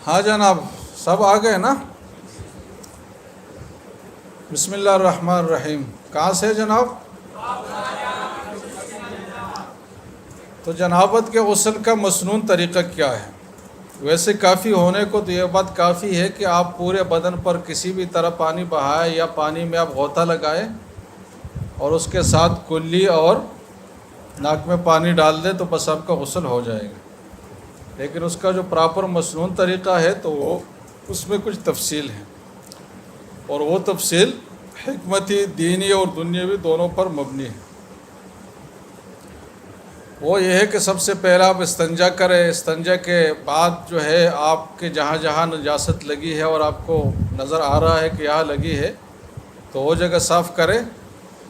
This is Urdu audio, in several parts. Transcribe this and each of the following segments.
ہاں جناب، سب آ گئے نا؟ بسم اللہ الرحمن الرحیم۔ کہاں سے جناب؟ تو جنابت کے غسل کا مسنون طریقہ کیا ہے؟ ویسے کافی ہونے کو تو یہ بات کافی ہے کہ آپ پورے بدن پر کسی بھی طرح پانی بہائیں یا پانی میں آپ غوطہ لگائیں اور اس کے ساتھ کلی اور ناک میں پانی ڈال دیں تو بس آپ کا غسل ہو جائے گا۔ لیکن اس کا جو پراپر مسنون طریقہ ہے تو وہ اس میں کچھ تفصیل ہے، اور وہ تفصیل حکمتی دینی اور دنیاوی دونوں پر مبنی ہے۔ وہ یہ ہے کہ سب سے پہلا آپ استنجا کریں۔ استنجا کے بعد جو ہے آپ کے جہاں جہاں نجاست لگی ہے اور آپ کو نظر آ رہا ہے کہ یہاں لگی ہے تو وہ جگہ صاف کریں۔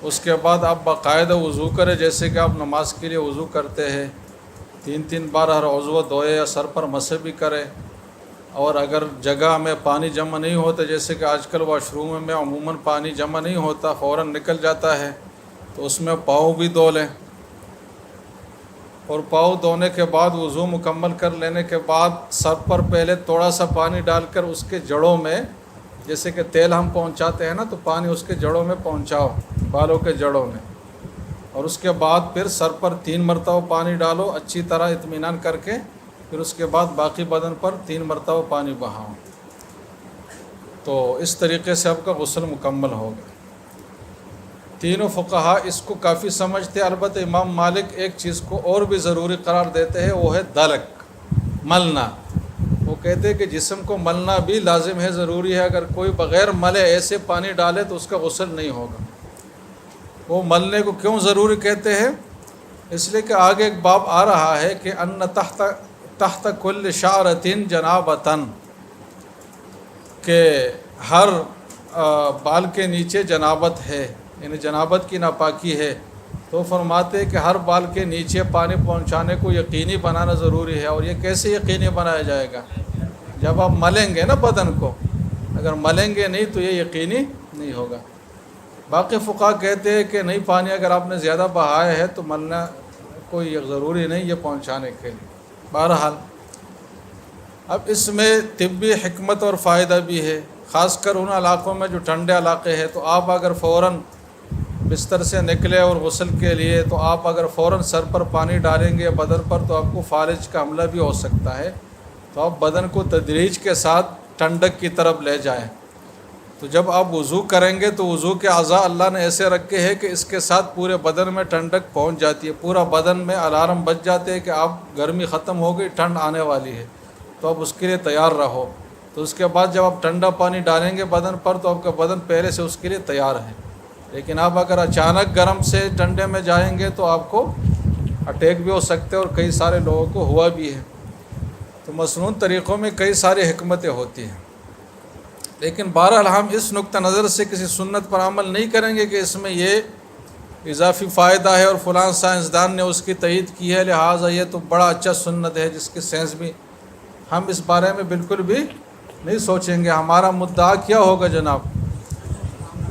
اس کے بعد آپ باقاعدہ وضو کریں، جیسے کہ آپ نماز کے لیے وضو کرتے ہیں، 3 بار ہر عضو دھوئے یا سر پر مسح بھی کریں۔ اور اگر جگہ میں پانی جمع نہیں ہوتا، جیسے کہ آج کل واش روم میں عموماً پانی جمع نہیں ہوتا، فوراً نکل جاتا ہے، تو اس میں پاؤں بھی دھو لیں۔ اور پاؤں دھونے کے بعد وضو مکمل کر لینے کے بعد سر پر پہلے تھوڑا سا پانی ڈال کر اس کے جڑوں میں، جیسے کہ تیل ہم پہنچاتے ہیں نا، تو پانی اس کے جڑوں میں پہنچاؤ، بالوں کے جڑوں میں۔ اور اس کے بعد پھر سر پر 3 مرتبہ پانی ڈالو اچھی طرح اطمینان کر کے، پھر اس کے بعد باقی بدن پر 3 مرتبہ پانی بہاؤ۔ تو اس طریقے سے آپ کا غسل مکمل ہوگا۔ تینوں فقہا اس کو کافی سمجھتے ہیں، البتہ امام مالک ایک چیز کو اور بھی ضروری قرار دیتے ہیں، وہ ہے دلک، ملنا۔ وہ کہتے ہیں کہ جسم کو ملنا بھی لازم ہے، ضروری ہے۔ اگر کوئی بغیر ملے ایسے پانی ڈالے تو اس کا غسل نہیں ہوگا۔ وہ ملنے کو کیوں ضروری کہتے ہیں؟ اس لیے کہ آگے ایک باب آ رہا ہے کہ ان تحت کل شعرۃ جنابۃ، کہ ہر بال کے نیچے جنابت ہے، یعنی جنابت کی ناپاکی ہے۔ تو فرماتے ہیں کہ ہر بال کے نیچے پانی پہنچانے کو یقینی بنانا ضروری ہے۔ اور یہ کیسے یقینی بنایا جائے گا؟ جب آپ ملیں گے نا بدن کو، اگر ملیں گے نہیں تو یہ یقینی نہیں ہوگا۔ باقی فقہا کہتے ہیں کہ نہیں، پانی اگر آپ نے زیادہ بہایا ہے تو ملنا کوئی ضروری نہیں یہ پہنچانے کے لیے۔ بہرحال اب اس میں طبی حکمت اور فائدہ بھی ہے، خاص کر ان علاقوں میں جو ٹھنڈے علاقے ہیں۔ تو آپ اگر فوراً بستر سے نکلے اور غسل کے لیے، تو آپ اگر فوراً سر پر پانی ڈالیں گے بدن پر تو آپ کو فالج کا حملہ بھی ہو سکتا ہے۔ تو آپ بدن کو تدریج کے ساتھ ٹھنڈک کی طرف لے جائیں۔ تو جب آپ وضو کریں گے تو وضو کے اعضاء اللہ نے ایسے رکھے ہیں کہ اس کے ساتھ پورے بدن میں ٹھنڈک پہنچ جاتی ہے، پورا بدن میں الارم بج جاتے ہیں کہ آپ گرمی ختم ہو گئی، ٹھنڈ آنے والی ہے، تو آپ اس کے لیے تیار رہو۔ تو اس کے بعد جب آپ ٹھنڈا پانی ڈالیں گے بدن پر تو آپ کا بدن پہلے سے اس کے لیے تیار ہے۔ لیکن آپ اگر اچانک گرم سے ٹھنڈے میں جائیں گے تو آپ کو اٹیک بھی ہو سکتے ہیں، اور کئی سارے لوگوں کو ہوا بھی ہے۔ تو مسنون طریقوں میں کئی ساری حکمتیں ہوتی ہیں، لیکن بہرحال ہم اس نقطہ نظر سے کسی سنت پر عمل نہیں کریں گے کہ اس میں یہ اضافی فائدہ ہے اور فلاں سائنسدان نے اس کی تائید کی ہے، لہٰذا یہ تو بڑا اچھا سنت ہے جس کی سائنس بھی۔ ہم اس بارے میں بالکل بھی نہیں سوچیں گے۔ ہمارا مدعا کیا ہوگا جناب؟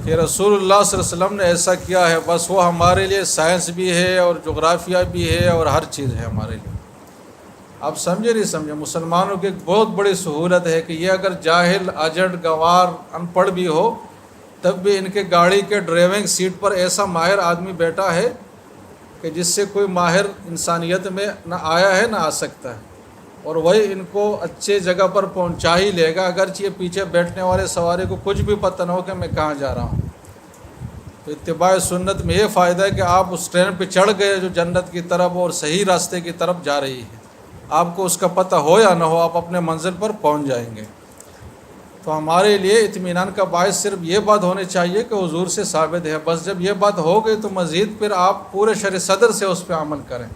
کہ رسول اللہ صلی اللہ علیہ وسلم نے ایسا کیا ہے، بس وہ ہمارے لیے سائنس بھی ہے اور جغرافیہ بھی ہے اور ہر چیز ہے ہمارے لیے۔ آپ سمجھے نہیں سمجھے؟ مسلمانوں کی ایک بہت بڑی سہولت ہے کہ یہ اگر جاہل، اجڑ، گنوار، ان پڑھ بھی ہو تب بھی ان کے گاڑی کے ڈرائیونگ سیٹ پر ایسا ماہر آدمی بیٹھا ہے کہ جس سے کوئی ماہر انسانیت میں نہ آیا ہے نہ آ سکتا ہے، اور وہی ان کو اچھے جگہ پر پہنچا ہی لے گا، اگرچہ یہ پیچھے بیٹھنے والے سواری کو کچھ بھی پتہ نہ ہو کہ میں کہاں جا رہا ہوں۔ تو اتباع سنت میں یہ فائدہ ہے کہ آپ اس ٹرین پہ چڑھ گئے جو جنت کی طرف اور صحیح راستے کی طرف جا رہی ہے، آپ کو اس کا پتہ ہو یا نہ ہو، آپ اپنے منزل پر پہنچ جائیں گے۔ تو ہمارے لیے اطمینان کا باعث صرف یہ بات ہونی چاہیے کہ حضور سے ثابت ہے، بس جب یہ بات ہو گئی تو مزید پھر آپ پورے شرع صدر سے اس پہ عمل کریں،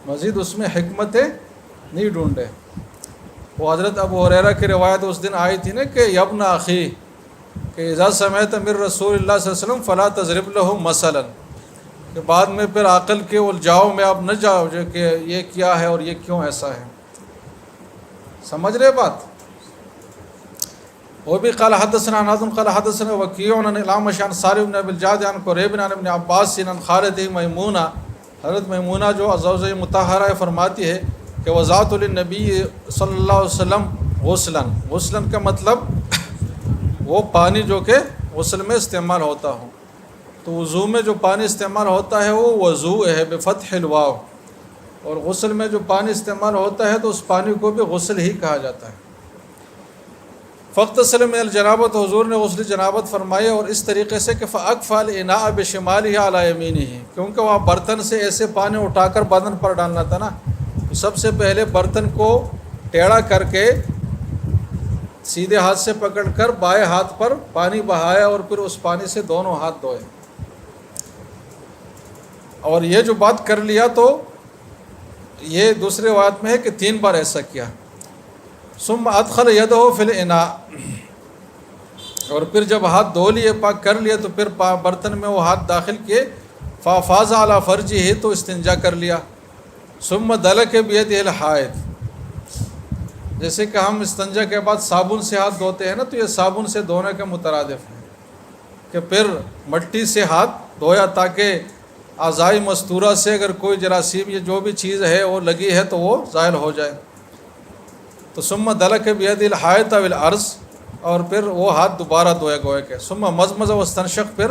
مزید اس میں حکمتیں نہیں ڈھونڈیں۔ وہ حضرت ابو ہریرہ کی روایت اس دن آئی تھی نا کہ یا ابن اخی، کہ اذا سمعت من رسول اللہ صلی اللہ علیہ وسلم فلا تضرب له مثلا، کہ بعد میں پھر عقل کے الجھاؤ میں آپ نہ جاؤ جو کہ یہ کیا ہے اور یہ کیوں ایسا ہے۔ سمجھ رہے بات؟ وہ بھی قال حدثنا ناظم قال حدثنا وکیع عن الاعمش عن صالح بن ابي الجعد عن قریب عن ابن عباس عن خالد میمونہ، حضرت میمونہ جو زوجہ مطہرہ فرماتی ہے کہ وضعت للنبی صلی اللہ علیہ وسلم غسلاً، غسلاً کا مطلب وہ پانی جو کہ غسل میں استعمال ہوتا ہو. تو وضو میں جو پانی استعمال ہوتا ہے وہ وضو ہے بفتح الواو، اور غسل میں جو پانی استعمال ہوتا ہے تو اس پانی کو بھی غسل ہی کہا جاتا ہے. فاغتسل من الجنابۃ، حضور نے غسل جنابت فرمایا، اور اس طریقے سے کہ فاکفى الاناء بشمالہ علی یمینہ، کیونکہ وہاں برتن سے ایسے پانی اٹھا کر بدن پر ڈالنا تھا نا، تو سب سے پہلے برتن کو ٹیڑھا کر کے سیدھے ہاتھ سے پکڑ کر بائیں ہاتھ پر پانی بہایا اور پھر اس پانی سے دونوں ہاتھ دھوئے. اور یہ جو بات کر لیا تو یہ دوسرے روایت میں ہے کہ 3 بار ایسا کیا. ثم ادخل یدہ فی الاناء، اور پھر جب ہاتھ دھو لیے، پاک کر لیے، تو پھر برتن میں وہ ہاتھ داخل کیے. فافاض علی فرجہ، تو استنجا کر لیا. ثم دلک بیدہ الحائض، جیسے کہ ہم استنجا کے بعد صابن سے ہاتھ دھوتے ہیں نا، تو یہ صابن سے دھونے کے مترادف ہے کہ پھر مٹی سے ہاتھ دھویا تاکہ اعضاء مستورہ سے اگر کوئی جراثیم یا جو بھی چیز ہے وہ لگی ہے تو وہ زائل ہو جائے. تو ثم دلک بید الحائط او الارض، اور پھر وہ ہاتھ دوبارہ دھوئے گوئے کے. ثم مضمض واستنشق، پھر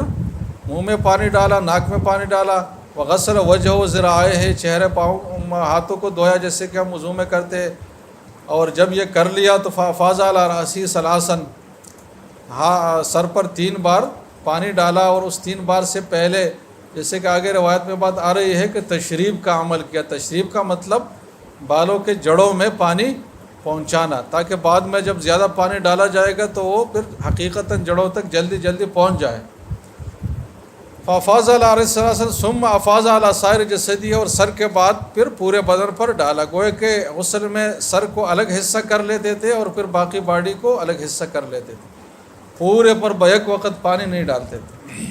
منہ میں پانی ڈالا، ناک میں پانی ڈالا. وغسل وجهه ذراعیہ، چہرے پاؤں ہاتھوں کو دھویا جیسے کہ ہم وضو میں کرتے. اور جب یہ کر لیا تو فافاض علی رأسی ثلاثا، سر پر 3 بار پانی ڈالا، اور اس 3 بار سے پہلے جیسے کہ آگے روایت میں بات آ رہی ہے کہ تشریب کا عمل کیا. تشریب کا مطلب بالوں کے جڑوں میں پانی پہنچانا، تاکہ بعد میں جب زیادہ پانی ڈالا جائے گا تو وہ پھر حقیقتاً جڑوں تک جلدی جلدی پہنچ جائے. فافاض علی رأسی ثلاثا ثم افاض علی سائر جسدی، اور سر کے بعد پھر پورے بدن پر ڈالا. گوئے کہ غسل میں سر کو الگ حصہ کر لیتے تھے اور پھر باقی باڈی کو الگ حصہ کر لیتے تھے، پورے پر بیک وقت پانی نہیں ڈالتے تھے.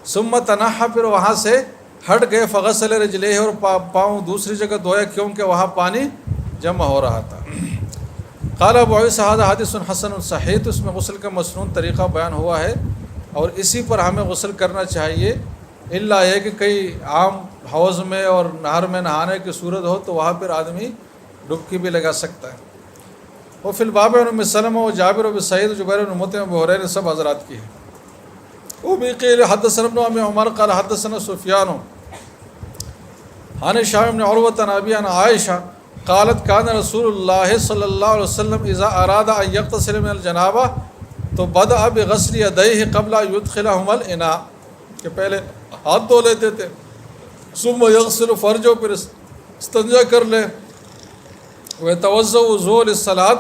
ثم تنحى، پھر وہاں سے ہٹ گئے. فغسل رجلیہ، اور پاؤں دوسری جگہ دھویا کیونکہ وہاں پانی جمع ہو رہا تھا. قال ابو عیسیٰ ھذا حدیث حسن صحیح، تو اس میں غسل کا مسنون طریقہ بیان ہوا ہے اور اسی پر ہمیں غسل کرنا چاہیے. الا یہ کہ کئی عام حوض میں اور نہر میں نہانے کی صورت ہو تو وہاں پھر آدمی ڈبکی بھی لگا سکتا ہے. وہ فی الباب عن ام سلمہ و جابر و سعید جبیر بن مطعم ابو ہریرہ، سب حضرات کی ہے. وبه قيل حدثنا ابن ابي عمر قال حدثنا سفيان عن هشام بن عروة عن ابي عن عائشة قالت كان رسول الله صلى الله عليه وسلم اذا اراد ان يغتسل من الجنابة تو بدأ بغسل يديه قبل ان يدخلهما الاناء، کہ پہلے ہاتھ دھو لیتے تھے. ثم يغسل فرجه، پھر استنجا کر لے. ويتوضأ وضوء للصلاة،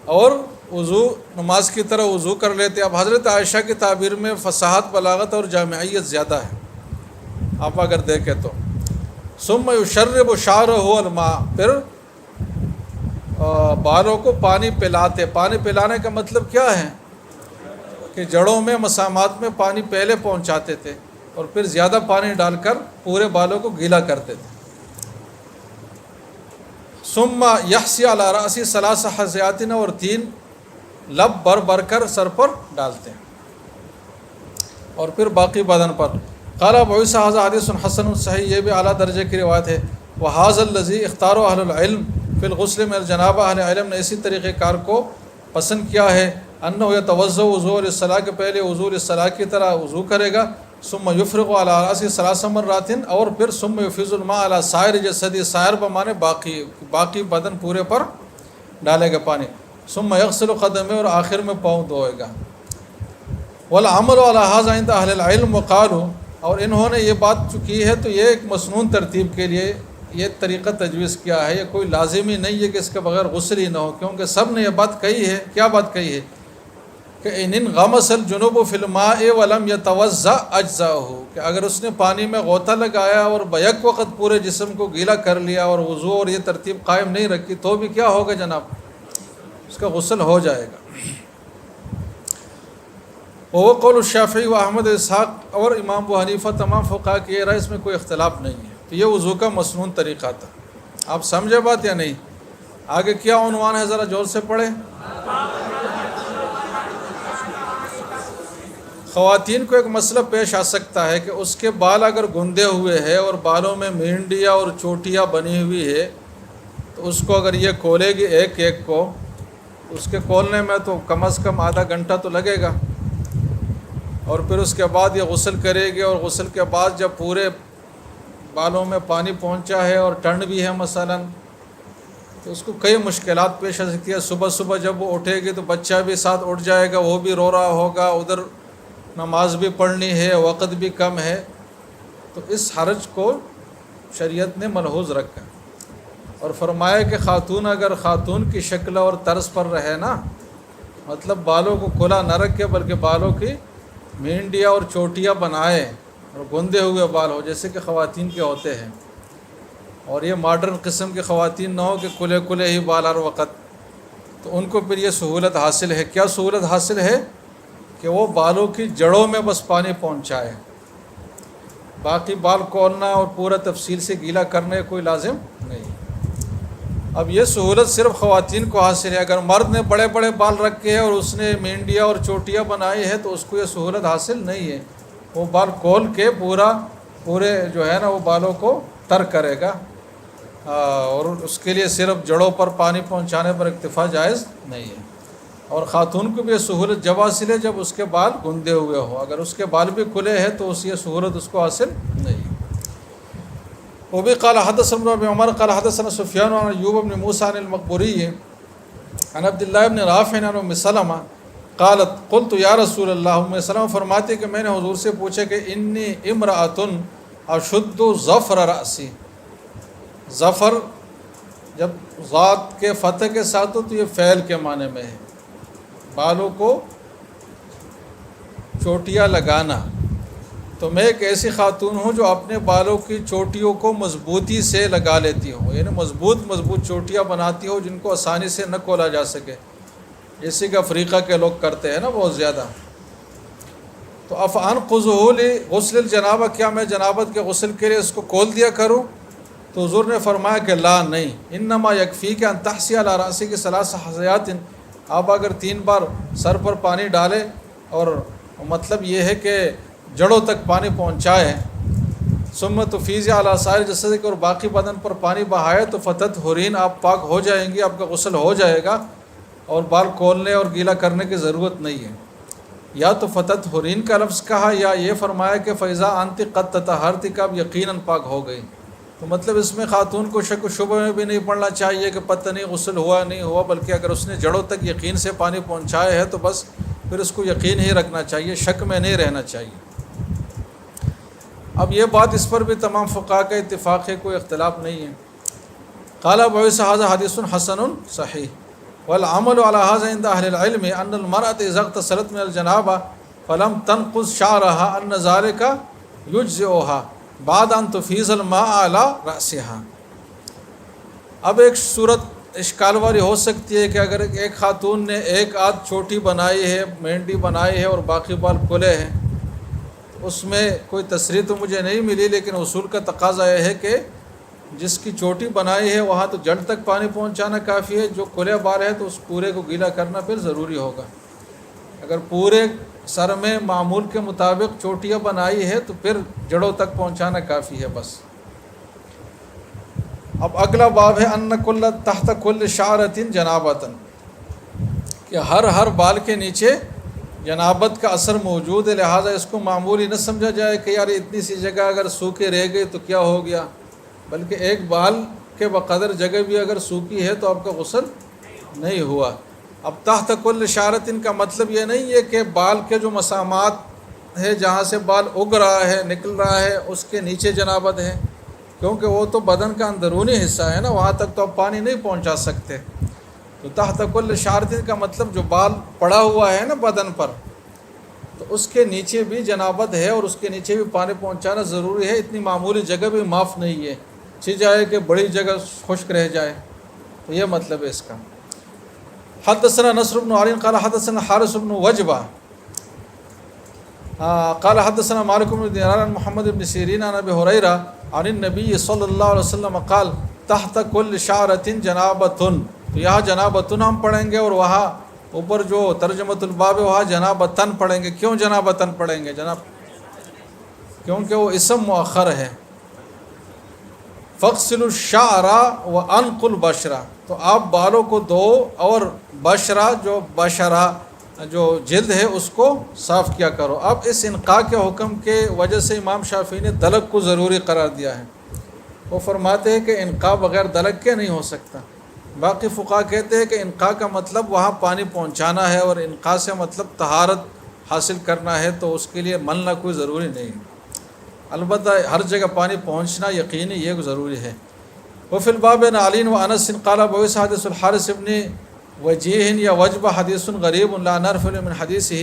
اور وضو نماز کی طرح وضو کر لیتے. اب حضرت عائشہ کی تعبیر میں فصاحت، بلاغت اور جامعیت زیادہ ہے آپ اگر دیکھیں تو. ثم یشرب شعرہ الماء، پھر بالوں کو پانی پلاتے. پانی پلانے کا مطلب کیا ہے کہ جڑوں میں مسامات میں پانی پہلے پہنچاتے تھے اور پھر زیادہ پانی ڈال کر پورے بالوں کو گیلا کرتے تھے. ثم یحسی علی رأسی ثلاث حثیات، اور 3 لب بر بر کر سر پر ڈالتے ہیں اور پھر باقی بدن پر. قال ابو عیسیٰ ھذا حدیث حسن صحیح، یہ بھی اعلیٰ درجے کی روایت ہے. وھذا الذی اختارہ اہل العلم فی الغسل من الجنابہ، اہل علم نے اسی طریقہ کار کو پسند کیا ہے. انہ یتوضأ وضوء للصلاۃ، کے پہلے وضوء للصلاۃ کی طرح وضو کرے گا. ثم یفرغ علی رأسی 3 مرات، اور پھر ثم یفیض الماء علی سائر جسدی، سائر بمانے باقی بدن پورے پر ڈالے گا پانی. ثم یغسل قدمہ، اور آخر میں پاؤں دھوئے گا. والعمل علی ھذا عند اہل العلم وقالوا، اور انہوں نے یہ بات جو کی ہے تو یہ ایک مسنون ترتیب کے لیے یہ طریقہ تجویز کیا ہے. یہ کوئی لازمی نہیں ہے کہ اس کے بغیر غسل ہی نہ ہو، کیونکہ سب نے یہ بات کہی ہے. کیا بات کہی ہے کہ ان انغمس الجنوب فی الماء ولم یتوضأ اجزاءہ، کہ اگر اس نے پانی میں غوطہ لگایا اور بیک وقت پورے جسم کو گیلا کر لیا اور وضو اور یہ ترتیب قائم نہیں رکھی تو بھی کیا ہوگا جناب، اس کا غسل ہو جائے گا. وہ قول الشافعی و احمد اسحاق اور امام ابو حنیفہ، تمام فقہا کی یہ رائے، اس میں کوئی اختلاف نہیں ہے. تو یہ وضو کا مسنون طریقہ تھا. آپ سمجھے بات یا نہیں؟ آگے کیا عنوان ہے، ذرا زور سے پڑھیں. خواتین کو ایک مسئلہ پیش آ سکتا ہے کہ اس کے بال اگر گندے ہوئے ہیں اور بالوں میں مینڈیاں اور چوٹیاں بنی ہوئی ہے تو اس کو اگر یہ کھولے گی ایک ایک کو، اس کے کھولنے میں تو کم از کم آدھا گھنٹہ تو لگے گا، اور پھر اس کے بعد یہ غسل کرے گی، اور غسل کے بعد جب پورے بالوں میں پانی پہنچا ہے اور ٹھنڈ بھی ہے مثلاً، تو اس کو کئی مشکلات پیش آ سکتی ہے۔ صبح صبح جب وہ اٹھے گی تو بچہ بھی ساتھ اٹھ جائے گا، وہ بھی رو رہا ہوگا، ادھر نماز بھی پڑھنی ہے، وقت بھی کم ہے، تو اس حرج کو شریعت نے ملحوظ رکھا اور فرمایا کہ خاتون اگر خاتون کی شکل اور طرز پر رہے نا، مطلب بالوں کو کھلا نہ رکھے بلکہ بالوں کی مینڈیاں اور چوٹیاں بنائے اور گندے ہوئے بال ہو جیسے کہ خواتین کے ہوتے ہیں، اور یہ ماڈرن قسم کی خواتین نہ ہو کہ کھلے کھلے ہی بال ہر وقت، تو ان کو پھر یہ سہولت حاصل ہے۔ کیا سہولت حاصل ہے؟ کہ وہ بالوں کی جڑوں میں بس پانی پہنچائے، باقی بال کھولنا اور پورا تفصیل سے گیلا کرنے کوئی لازم نہیں۔ اب یہ سہولت صرف خواتین کو حاصل ہے، اگر مرد نے بڑے بڑے بال رکھے ہیں اور اس نے مینڈیاں اور چوٹیاں بنائی ہے تو اس کو یہ سہولت حاصل نہیں ہے، وہ بال کھول کے پورے جو ہے نا وہ بالوں کو تر کرے گا، اور اس کے لیے صرف جڑوں پر پانی پہنچانے پر اکتفا جائز نہیں ہے۔ اور خاتون کو بھی یہ سہولت جب حاصل ہے جب اس کے بال گندے ہوئے ہو، اگر اس کے بال بھی کھلے ہیں تو یہ سہولت اس کو حاصل نہیں۔ وہ بھی قال حدثنا ابن عمر قال حدثنا سفیان عن ایوب بن موسیٰ عن المقبوری عن عبداللہ بن رافع عن ام سلمہ قالت قلت یا رسول اللہ، ام سلمہ فرماتے کہ میں نے حضور سے پوچھا کہ انی امرأۃ اشد ظفر رأسی، ظفر جب ذات کے فتح کے ساتھ ہو تو یہ فعل کے معنی میں ہے، بالوں کو چوٹیاں لگانا، تو میں ایک ایسی خاتون ہوں جو اپنے بالوں کی چوٹیوں کو مضبوطی سے لگا لیتی ہوں، یعنی مضبوط چوٹیاں بناتی ہوں جن کو آسانی سے نہ کھولا جا سکے، جیسے کہ افریقہ کے لوگ کرتے ہیں نا بہت زیادہ۔ تو افانقذہ لغسل الجنابہ، کیا میں جنابت کے غسل کے لیے اس کو کھول دیا کروں؟ تو حضور نے فرمایا کہ لا، نہیں، انما یکفیک ان تحسی علی رأسک ثلاث حثیات، آپ اگر 3 بار سر پر پانی ڈالے اور مطلب یہ ہے کہ جڑوں تک پانی پہنچائے، ثم تفیض علی سائر جسدک، اور باقی بدن پر پانی بہائے، تو فتطہرین، آپ پاک ہو جائیں گی، آپ کا غسل ہو جائے گا اور بال کھولنے اور گیلا کرنے کی ضرورت نہیں ہے۔ یا تو فتطہرین کا لفظ کہا یا یہ فرمایا کہ فیضا انت قد تطہرت، کا اب یقیناً پاک ہو گئی، تو مطلب اس میں خاتون کو شک و شبہ میں بھی نہیں پڑنا چاہیے کہ پتہ نہیں غسل ہوا نہیں ہوا، بلکہ اگر اس نے جڑوں تک یقین سے پانی پہنچایا ہے تو بس پھر اس کو یقین ہی رکھنا چاہیے، شک میں نہیں رہنا چاہیے۔ اب یہ بات اس پر بھی تمام فقہاء کا اتفاق ہے، کوئی اختلاف نہیں ہے۔ قال ابو عیسیٰ ھذا حدیث حسن صحیح والعمل على هذا عند اهل العلم ان المرأة اذا اغتسلت من الجنابة فلم تنقض شعرها ان ذلك يجزئها بعد ان تفيض الماء على رأسها۔ اب ایک صورت اشکال والی ہو سکتی ہے کہ اگر ایک خاتون نے ایک آدھ چوٹی بنائی ہے، مینڈی بنائی ہے اور باقی بال کھلے ہیں، اس میں کوئی تصریح تو مجھے نہیں ملی، لیکن اصول کا تقاضا یہ ہے کہ جس کی چوٹی بنائی ہے وہاں تو جڑ تک پانی پہنچانا کافی ہے، جو کھلے بال ہے تو اس پورے کو گیلا کرنا پھر ضروری ہوگا۔ اگر پورے سر میں معمول کے مطابق چوٹیاں بنائی ہے تو پھر جڑوں تک پہنچانا کافی ہے بس۔ اب اگلا باب ہے ان کل تحت کل شعرۃ جنابۃ، کہ ہر بال کے نیچے جنابت کا اثر موجود ہے، لہٰذا اس کو معمولی نہ سمجھا جائے کہ یار اتنی سی جگہ اگر سوکھے رہ گئی تو کیا ہو گیا، بلکہ ایک بال کے بقدر جگہ بھی اگر سوکھی ہے تو آپ کا غسل نہیں ہوا۔ اب تحت کل شعرۃ کا مطلب یہ نہیں ہے کہ بال کے جو مسامات ہے جہاں سے بال اگ رہا ہے نکل رہا ہے اس کے نیچے جنابت ہے، کیونکہ وہ تو بدن کا اندرونی حصہ ہے نا، وہاں تک تو آپ پانی نہیں پہنچا سکتے۔ تو تحت کل شعرۃ کا مطلب جو بال پڑا ہوا ہے نا بدن پر، تو اس کے نیچے بھی جنابت ہے اور اس کے نیچے بھی پانی پہنچانا ضروری ہے، اتنی معمولی جگہ بھی معاف نہیں ہے، چھ جائے کہ بڑی جگہ خشک رہ جائے، تو یہ مطلب ہے اس کا۔ حدثنا نصر بن علی قال حدثنا حارث بن وجبہ قال حدثنا مالک بن دینار عن محمد بن سیرین عن ابی ہریرہ عن النبی صلی اللہ علیہ وسلم قال تحت کل شعرۃ جنابۃ، تو یہاں جنابۃن ہم پڑھیں گے اور وہاں اوپر جو ترجمۃ الباب ہے وہاں جنابۃن پڑھیں گے۔ کیوں جنابۃن پڑھیں گے؟ کیونکہ وہ اسم مؤخر ہے، فَاغْسِلُوا الشَّعْرَ وَأَنْقُوا الْبَشْرَ، تو آپ بالوں کو دو اور بشرہ جو جلد ہے اس کو صاف کیا کرو۔ اب اس انقاء کے حکم کے وجہ سے امام شافعی نے دلک کو ضروری قرار دیا ہے۔ وہ فرماتے ہیں کہ انقاء بغیر دلک کے نہیں ہو سکتا۔ باقی فقہا کہتے ہیں کہ انقاء کا مطلب وہاں پانی پہنچانا ہے، اور انقاء سے مطلب طہارت حاصل کرنا ہے، تو اس کے لیے ملنا کوئی ضروری نہیں، البتہ ہر جگہ پانی پہنچنا یقینی یہ ضروری ہے۔ وفی الباب عن علی و انس قال ابو عیسیٰ حدیث الحارث ابن وجیح یا وجبہ حدیث غریب لا نعرف من حدیثہ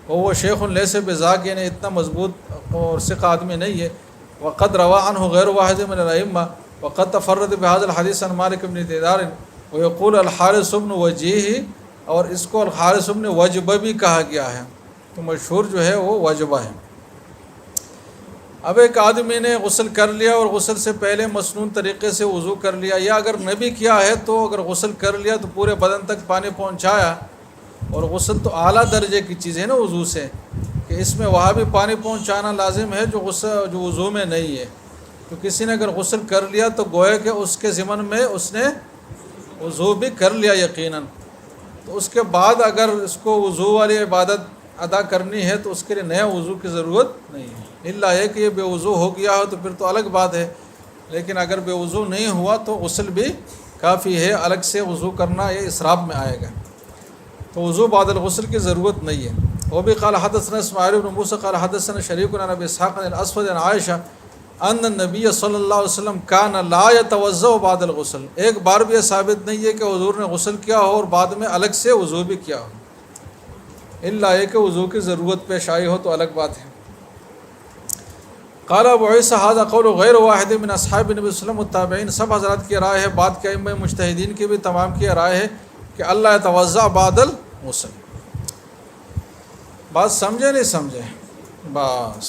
وهو شیخ لیس بذاک، یعنی اتنا مضبوط اور ثقہ آدمی نہیں ہے۔ وقد روى عنه غیر واحد من الائمہ وقد تفرد بهذا الحدیث عن مالک بن دینار ويقول الحارث ابن وجیح، اور اس کو الحارث ابن وجبہ بھی کہا گیا ہے، تو مشہور جو ہے وہ وجبہ ہے۔ اب ایک آدمی نے غسل کر لیا اور غسل سے پہلے مسنون طریقے سے وضو کر لیا، یا اگر نہ بھی کیا ہے تو اگر غسل کر لیا تو پورے بدن تک پانی پہنچایا، اور غسل تو اعلیٰ درجے کی چیز ہے نا وضو سے، کہ اس میں وہاں بھی پانی پہنچانا لازم ہے جو وضو میں نہیں ہے۔ تو کسی نے اگر غسل کر لیا تو گویا کہ اس کے ضمن میں اس نے وضو بھی کر لیا یقیناً، تو اس کے بعد اگر اس کو وضو والی عبادت ادا کرنی ہے تو اس کے لیے نیا وضو کی ضرورت نہیں ہے، الا ہے کہ یہ بے وضو ہو گیا ہو تو پھر تو الگ بات ہے، لیکن اگر بے وضو نہیں ہوا تو غسل بھی کافی ہے، الگ سے وضو کرنا یہ اسراف میں آئے گا، تو وضو بعد الغسل کی ضرورت نہیں ہے۔ وہ بھی قال حدثنا اسماعیل بن موسیٰ قال حدثنا شریک عن ابی اسحاق عن الاسود عن عائشہ ان النبی صلی اللہ علیہ وسلم کان لا یتوضأ بعد الغسل، ایک بار بھی یہ ثابت نہیں ہے کہ حضور نے غسل کیا ہو اور بعد میں الگ سے وضو بھی کیا ہو، الا یہ کہ وضو کی ضرورت پیش آئی ہو تو الگ بات ہے۔ قال ابو عیسیٰ ھذا قول غیر واحد من اصحاب نبی صلی اللہ علیہ وسلم والتابعین، سب حضرات کی رائے ہے، بعد کے ائمہ مجتہدین کی بھی تمام کی رائے ہے کہ اللہ یتوضأ بعد الغسل۔ بات سمجھے نہیں سمجھے؟ بس